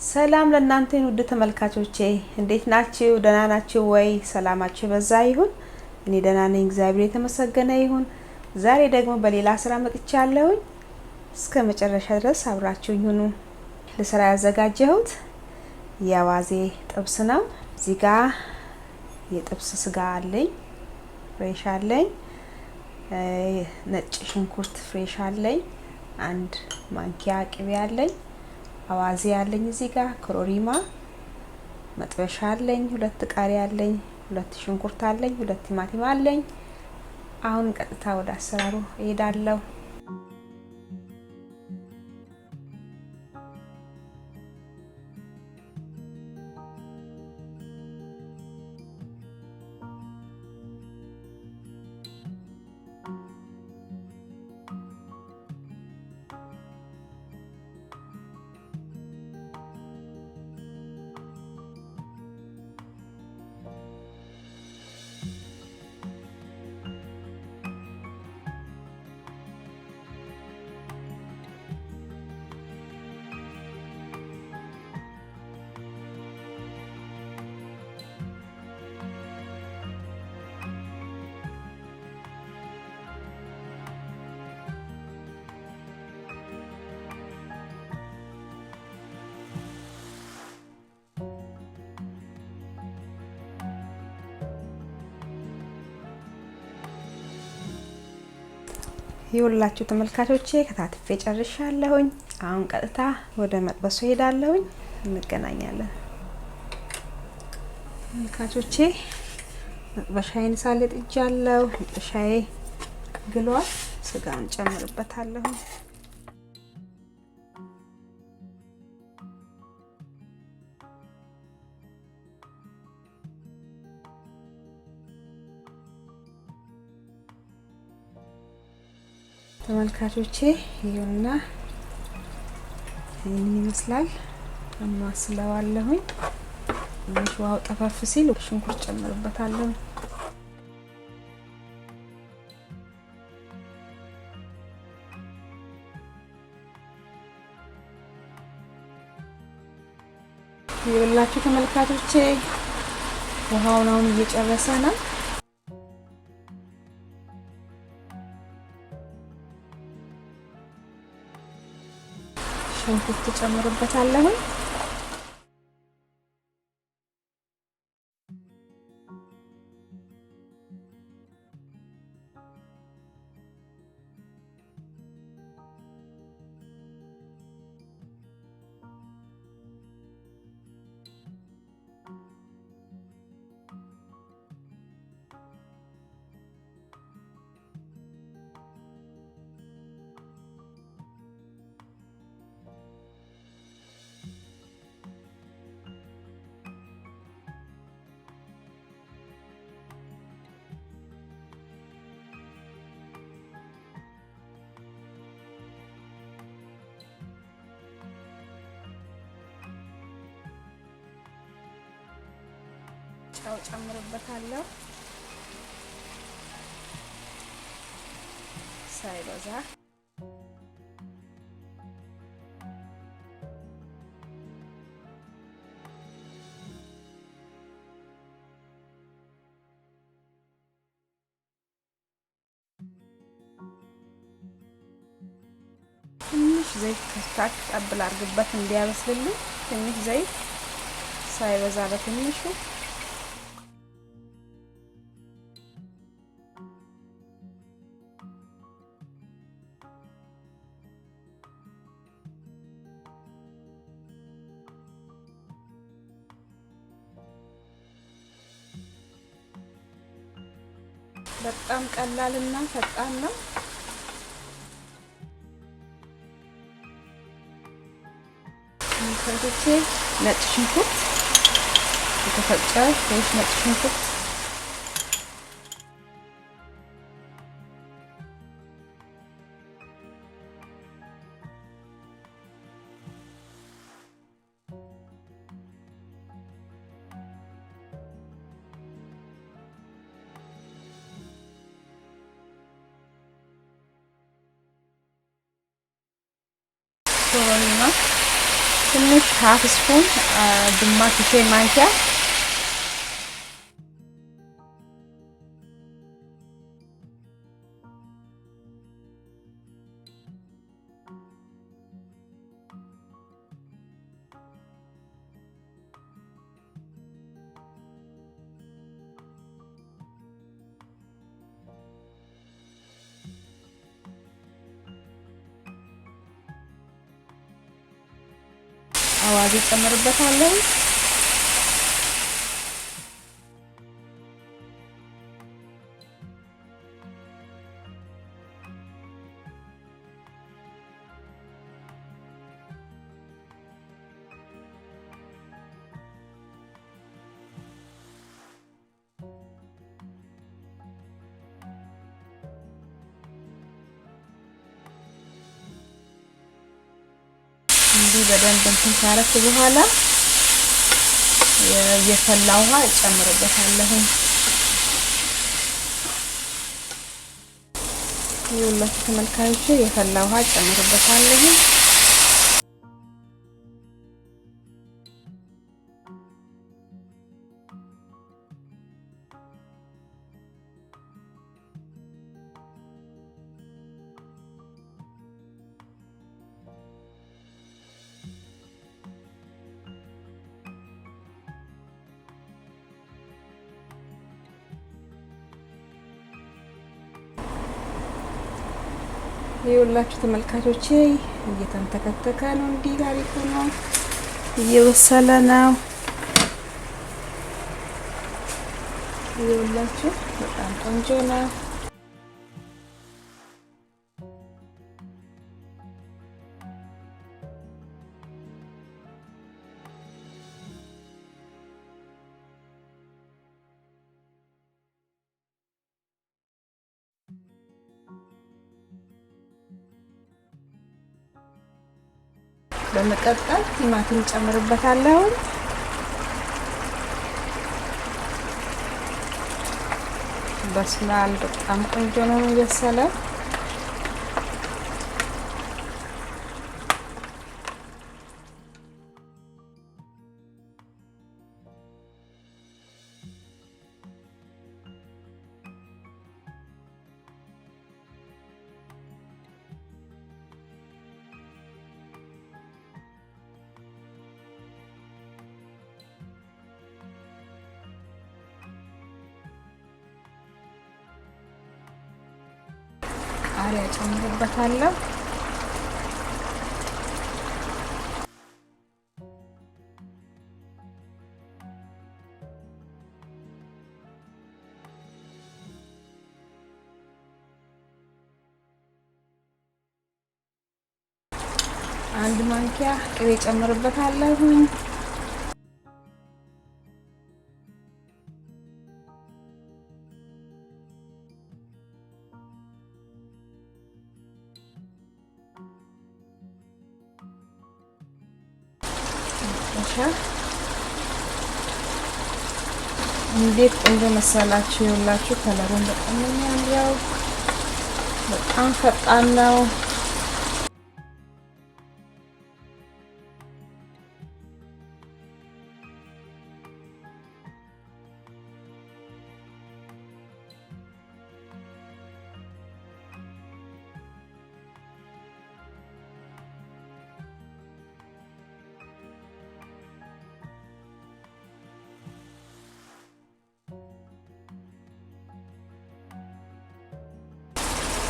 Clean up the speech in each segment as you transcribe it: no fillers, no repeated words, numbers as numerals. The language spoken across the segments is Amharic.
ሰላም ለእናንተ ውድ ተመልካቾቼ እንዴት ናችሁ? ደህና ናችሁ ወይ? ሰላማችሁ በዛ ይሁን። እኔ ደህና ነኝ፣ እግዚአብሔር የተመሰገነ ይሁን። ዛሬ ደግሞ በሌላ ስራ መጥቻለሁ። እስከ መጨረሻ ድረስ አብራችሁኝ ሁኑ። ለስራ ያዘጋጀሁት የአዋዜ ጥብስ ነው። እዚህ ጋር የጥብስ ስጋ አለኝ፣ ፍሬሽ አለኝ፣ ነጭ ሽንኩርት ፍሬሽ አለኝ፣ አንድ ማንኪያ ቅቤ አለኝ፣ አዋዜ አለኝ፣ እዚህ ጋር ኮሮሪማ መጥበሻ አለኝ፣ ሁለት ቃሪያ አለኝ፣ ሁለት ሽንኩርት አለኝ፣ ሁለት ቲማቲም አለኝ። አሁን ቀጥታ ወደ አሰራሩ እሄዳለሁ። ይኸውላችሁ ተመልካቾቼ ከታትፌ ጨርሻለሁኝ። አሁን ቀጥታ ወደ መጥበሱ ሄዳለሁኝ፣ እንገናኛለን። ተመልካቾቼ መጥበሻዬን ሳልጥጃለሁ፣ መጥበሻዬ ግሏል። ስጋውን ጨምርበታለሁ። ተመልካቾቼ ይሁንና ይሄን ይመስላል። አማስለዋለሁኝ። ውሃው ጠፋፍ ሲል ሽንኩርት ጨምርበታለሁ። ይኸውላችሁ ተመልካቾቼ ውሃውን አሁን እየጨረሰ ነው። ሽንኩርት ጨምርበታለሁ። ጨው ጨምርበታለሁ ሳይበዛ። ትንሽ ዘይት ከታች ጠብል አድርግበት እንዲያበስልልኝ። ትንሽ ዘይት ሳይበዛ በትንሹ። በጣም ቀላልና ፈጣን ነው። ከዚህ ነጭ ሽንኩርት የተፈጨ ፍሬሽ ነጭ ሽንኩርት ኮሮሪማ ትንሽ ሃፍ ስፑን ግማሽ ሻይ ማንኪያ አዋዜ ጨምርበታለሁ። እንዲህ በደንብ እንትን ካረኩ በኋላ የፈላ ውሃ እጨምርበታለሁ። ይኸውላችሁ ተመልካቾቼ የፈላ ውሃ እጨምርበታለሁ። ይኸውላችሁ ተመልካቾቼ እየተንተከተከ ነው። እንዲህ አሪፍ ነው፣ እየበሰለ ነው። ይኸውላችሁ በጣም ቆንጆ ነው። በመቀጠል ቲማቲም ጨምርበታለሁ። በስሏል። በጣም ቆንጆ ነው የበሰለው። ቃሪያ ጨምርበታለሁ። አንድ ማንኪያ ቅቤ ጨምርበታለሁ። እንዴት ቆንጆ መሰላችሁ! ይኸውላችሁ ከለሩን በጣም የሚያምረው በጣም ፈጣን ነው።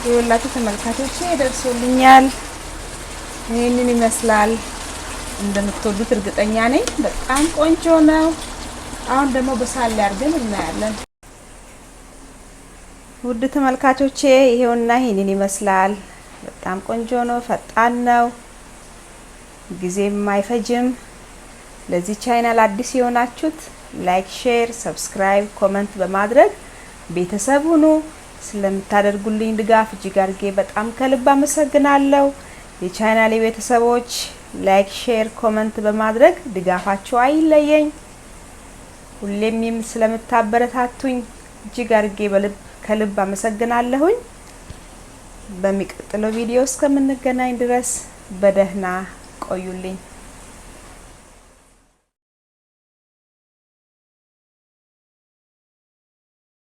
ይኸውላችሁ ተመልካቾቼ ደርሶልኛል። ይሄንን ይመስላል። እንደምትወዱት እርግጠኛ ነኝ። በጣም ቆንጆ ነው። አሁን ደግሞ በሳል ላይ አድርገን እናያለን። ውድ ተመልካቾቼ ይሄውና ይሄንን ይመስላል። በጣም ቆንጆ ነው። ፈጣን ነው። ጊዜም አይፈጅም። ለዚህ ቻናል አዲስ የሆናችሁት ላይክ፣ ሼር፣ ሰብስክራይብ፣ ኮሜንት በማድረግ ቤተሰብ ሁኑ። ስለምታደርጉልኝ ድጋፍ እጅግ አድርጌ በጣም ከልብ አመሰግናለሁ። የቻናሌ ቤተሰቦች ላይክ፣ ሼር፣ ኮሜንት በማድረግ ድጋፋችሁ አይለየኝ። ሁሌም ስለምታበረታቱኝ እጅግ አድርጌ ከልብ አመሰግናለሁኝ። በሚቀጥለው ቪዲዮ እስከምንገናኝ ድረስ በደህና ቆዩልኝ።